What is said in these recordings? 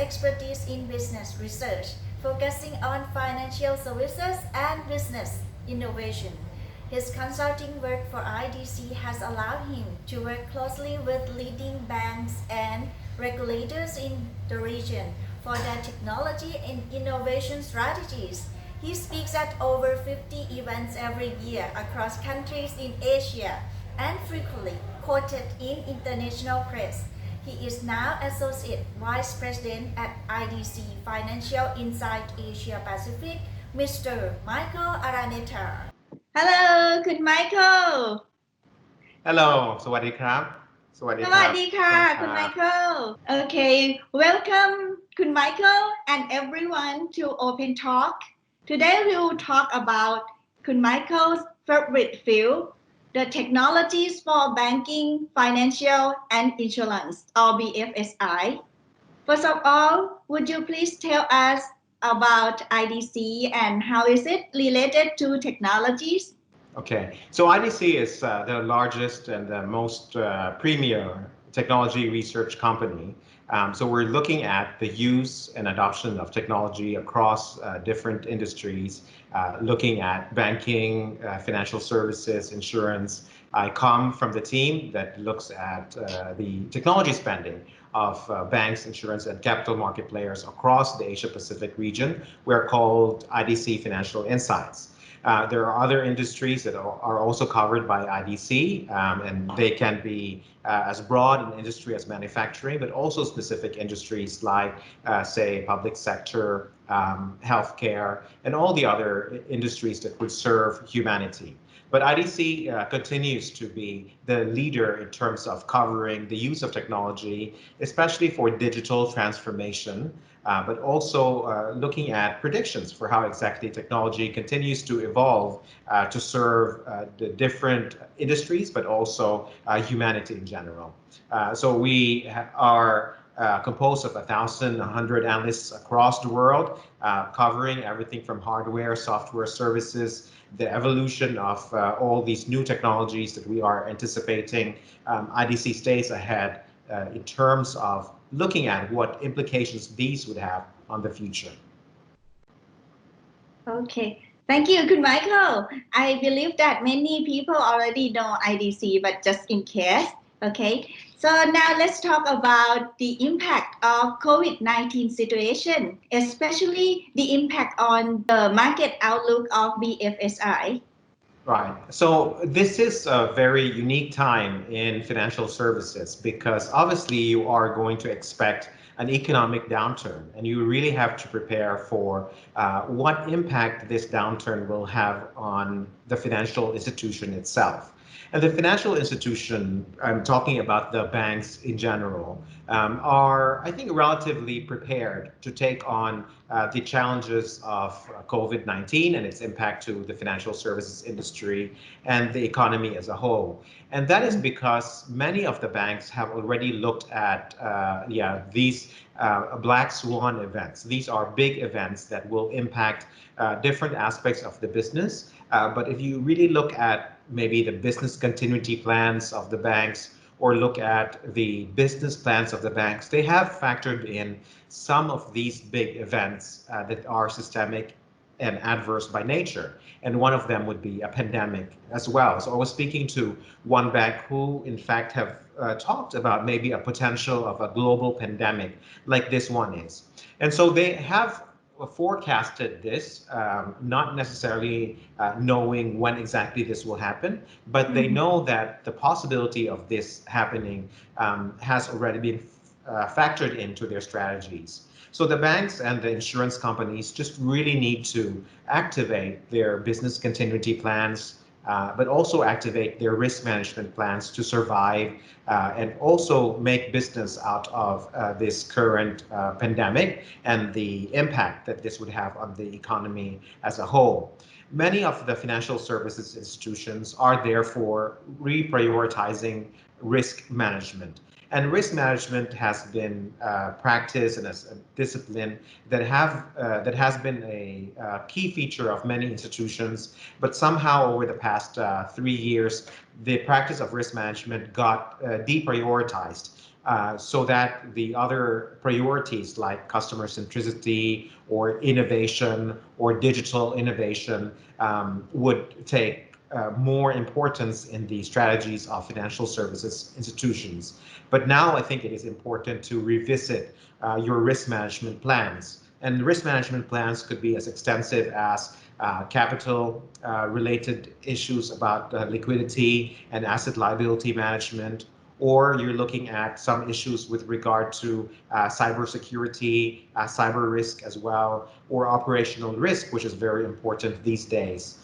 expertise in business research, focusing on financial services and business innovation. His consulting work for IDC has allowed him to work closely with leading banks and regulators in the region for their technology and innovation strategies. He speaks at over 50 events every year across countries in Asia and frequently quoted in international press. He is now Associate Vice President at IDC Financial Insight Asia Pacific, Mr. Michael Araneta. Hello, good Michael. Hello สวัสดีครับสวัสดีครับ สวัสดีค่ะคุณ Michael. Okay, welcome คุณ Michael and everyone to Open Talk. Today we will talk about คุณ Michael's favorite field, the technologies for banking, financial and insurance or BFSI. First of all, would you please tell us about IDC and how is it related to technologies? Okay, so IDC is the largest and the most premier technology research company. So we're looking at the use and adoption of technology across different industries, looking at banking, financial services, insurance. I come from the team that looks at the technology spending of banks, insurance, and capital market players across the Asia-Pacific region. We're called IDC Financial Insights. There are other industries that are also covered by IDC, and they can be as broad an industry as manufacturing, but also specific industries like, say, public sector, healthcare, and all the other industries that would serve humanity. But IDC continues to be the leader in terms of covering the use of technology, especially for digital transformation, but also looking at predictions for how exactly technology continues to evolve to serve the different industries, but also humanity in general. So we are composed of 1,100 analysts across the world, covering everything from hardware, software services, the evolution of all these new technologies that we are anticipating. IDC stays ahead in terms of looking at what implications these would have on the future. Okay, thank you, good Michael. I believe that many people already know IDC, but just in case, okay. So now let's talk about the impact of COVID-19 situation, especially the impact on the market outlook of BFSI. Right. So this is a very unique time in financial services because obviously you are going to expect an economic downturn and you really have to prepare for what impact this downturn will have on the financial institution itself. And the financial institution, I'm talking about the banks in general, are, I think, relatively prepared to take on the challenges of COVID-19 and its impact to the financial services industry and the economy as a whole. And that is because many of the banks have already looked at these black swan events. These are big events that will impact different aspects of the business. But if you really look at maybe the business continuity plans of the banks or look at the business plans of the banks, they have factored in some of these big events that are systemic and adverse by nature. And one of them would be a pandemic as well. So I was speaking to one bank who in fact have talked about maybe a potential of a global pandemic like this one is. And so they have forecasted this, not necessarily knowing when exactly this will happen, but they know that the possibility of this happening has already been factored into their strategies. So the banks and the insurance companies just really need to activate their business continuity plans, but also activate their risk management plans to survive and also make business out of this current pandemic and the impact that this would have on the economy as a whole. Many of the financial services institutions are therefore reprioritizing risk management. And risk management has been practiced and as a discipline that has been a key feature of many institutions, but somehow over the past 3 years, the practice of risk management got deprioritized so that the other priorities like customer centricity or innovation or digital innovation would take more importance in the strategies of financial services institutions. But now I think it is important to revisit your risk management plans. And risk management plans could be as extensive as capital related issues about liquidity and asset liability management, or you're looking at some issues with regard to cybersecurity, cyber risk as well, or operational risk, which is very important these days.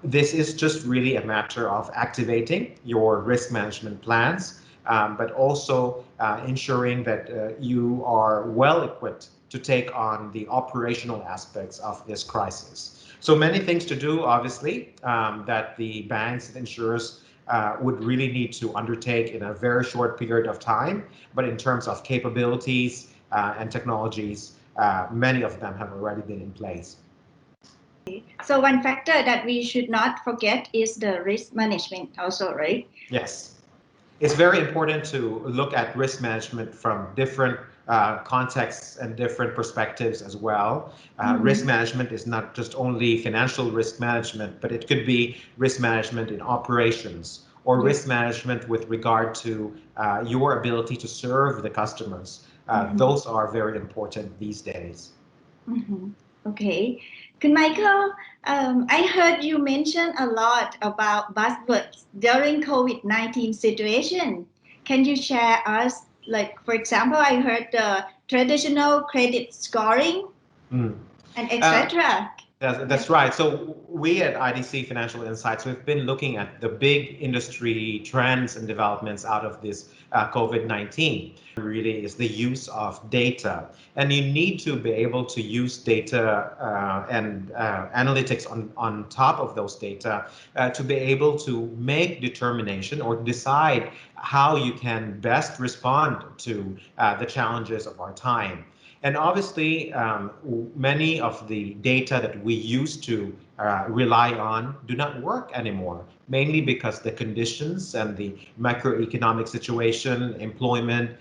This is just really a matter of activating your risk management plans, but also ensuring that you are well equipped to take on the operational aspects of this crisis. So many things to do, obviously, that the banks and insurers would really need to undertake in a very short period of time. But in terms of capabilities and technologies, many of them have already been in place. So one factor that we should not forget is the risk management also, right? Yes. It's very important to look at risk management from different contexts and different perspectives as well. Risk management is not just only financial risk management, but it could be risk management in operations or risk management with regard to your ability to serve the customers. Those are very important these days. Okay. Kun Michael, I heard you mention a lot about buzzwords during COVID-19 situation. Can you share us, like, for example, I heard the traditional credit scoring and etc. That's right. So we at IDC Financial Insights, we've been looking at the big industry trends and developments out of this COVID-19. Really is the use of data. And you need to be able to use data and analytics on top of those data to be able to make determination or decide how you can best respond to the challenges of our time. And obviously, many of the data that we used to rely on do not work anymore, mainly because the conditions and the macroeconomic situation, employment,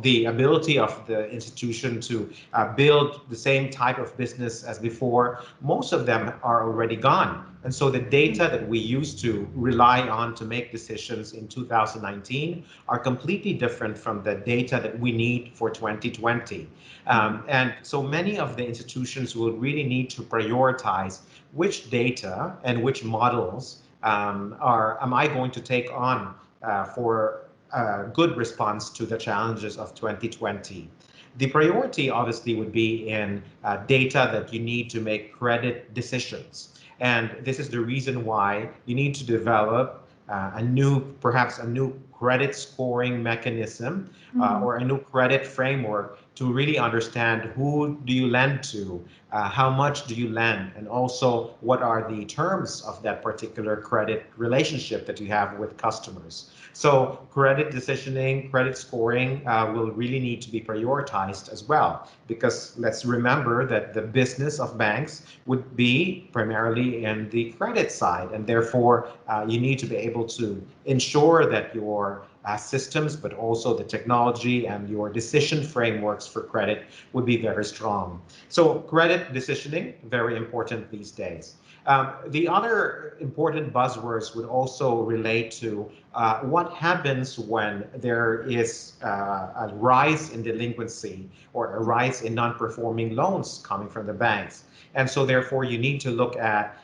the ability of the institution to build the same type of business as before, most of them are already gone. And so the data that we used to rely on to make decisions in 2019 are completely different from the data that we need for 2020. And so many of the institutions will really need to prioritize which data and which models am I going to take on for a good response to the challenges of 2020. The priority obviously would be in data that you need to make credit decisions. And this is the reason why you need to develop perhaps a new credit scoring mechanism or a new credit framework to really understand who do you lend to, how much do you lend, and also what are the terms of that particular credit relationship that you have with customers. So credit decisioning, credit scoring will really need to be prioritized as well, because let's remember that the business of banks would be primarily in the credit side, and therefore you need to be able to ensure that your systems, but also the technology and your decision frameworks for credit would be very strong. So credit decisioning, very important these days. The other important buzzwords would also relate to what happens when there is a rise in delinquency or a rise in non-performing loans coming from the banks. And so therefore you need to look at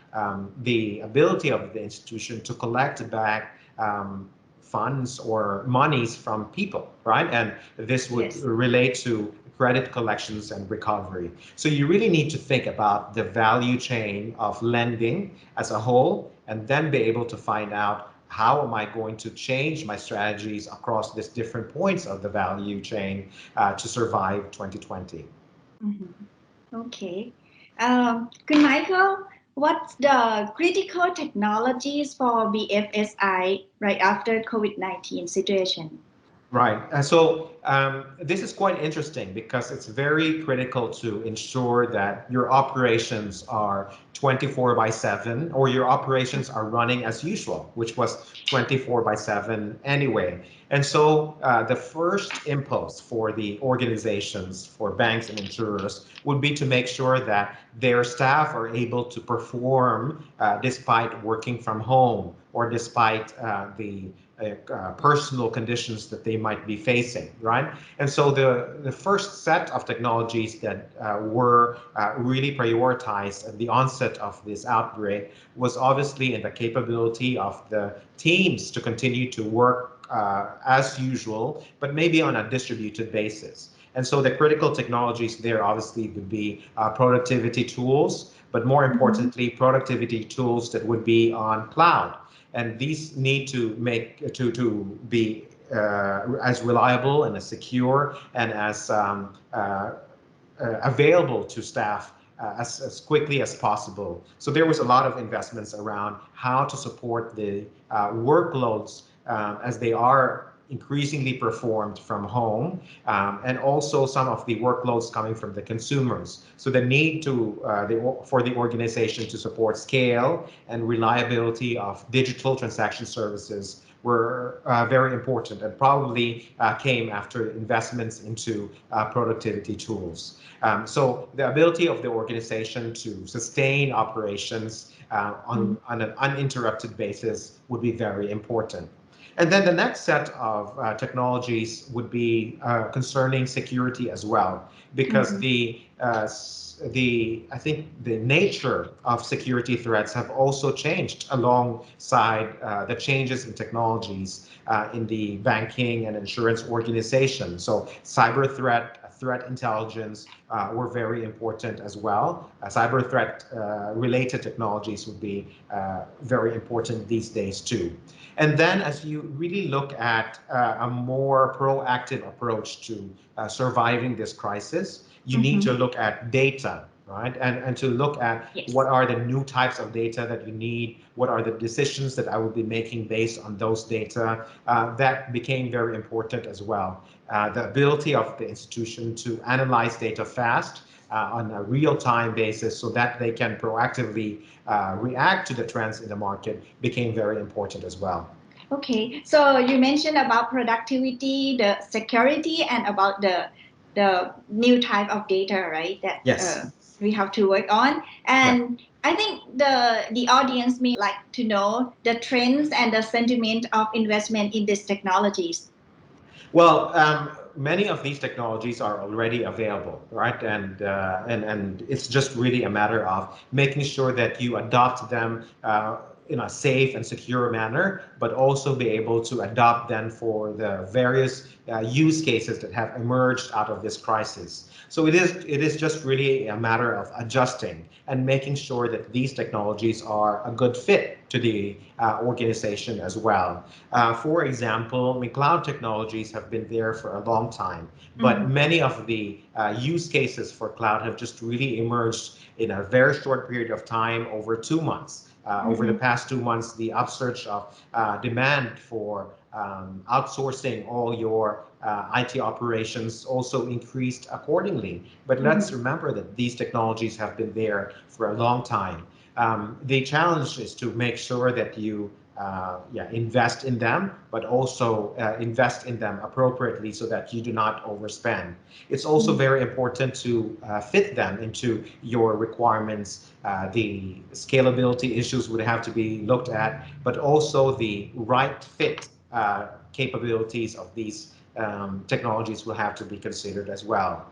the ability of the institution to collect back funds or monies from people, right? And this would relate to credit collections and recovery. So you really need to think about the value chain of lending as a whole, and then be able to find out how am I going to change my strategies across these different points of the value chain to survive 2020. Okay. Good Michael, what's the critical technologies for BFSI right after COVID-19 situation? Right. This is quite interesting because it's very critical to ensure that your operations are 24/7 or your operations are running as usual, which was 24/7 anyway. And so the first impulse for the organizations, for banks and insurers, would be to make sure that their staff are able to perform despite working from home or despite the personal conditions that they might be facing, right? And so the first set of technologies that were really prioritized at the onset of this outbreak was obviously in the capability of the teams to continue to work as usual, but maybe on a distributed basis. And so the critical technologies there obviously would be productivity tools, but more importantly, productivity tools that would be on cloud. And these need to be as reliable and as secure and as available to staff as quickly as possible. So there was a lot of investments around how to support the workloads as they are increasingly performed from home, and also some of the workloads coming from the consumers. So the need for the organization to support scale and reliability of digital transaction services were very important and probably came after investments into productivity tools. So the ability of the organization to sustain operations on an uninterrupted basis would be very important. And then the next set of technologies would be concerning security as well, because I think the nature of security threats have also changed alongside the changes in technologies in the banking and insurance organization. So cyber threat intelligence were very important as well. Cyber threat related technologies would be very important these days too. And then as you really look at a more proactive approach to surviving this crisis, you need to look at data, right? And to look at what are the new types of data that you need, what are the decisions that I will be making based on those data. That became very important as well. The ability of the institution to analyze data fast on a real-time basis so that they can proactively react to the trends in the market became very important as well. Okay, so you mentioned about productivity, the security, and about the new type of data, right? That we have to work on. And I think the audience may like to know the trends and the sentiment of investment in these technologies. Well, many of these technologies are already available, right? And it's just really a matter of making sure that you adopt them in a safe and secure manner, but also be able to adopt them for the various use cases that have emerged out of this crisis. So it is just really a matter of adjusting and making sure that these technologies are a good fit to the organization as well. For example, cloud technologies have been there for a long time, but many of the use cases for cloud have just really emerged in a very short period of time, over 2 months. Over the past 2 months, the upsurge of demand for outsourcing all your IT operations also increased accordingly. But let's remember that these technologies have been there for a long time. The challenge is to make sure that you invest in them, but also invest in them appropriately so that you do not overspend. It's also very important to fit them into your requirements. The scalability issues would have to be looked at, but also the right fit capabilities of these technologies will have to be considered as well.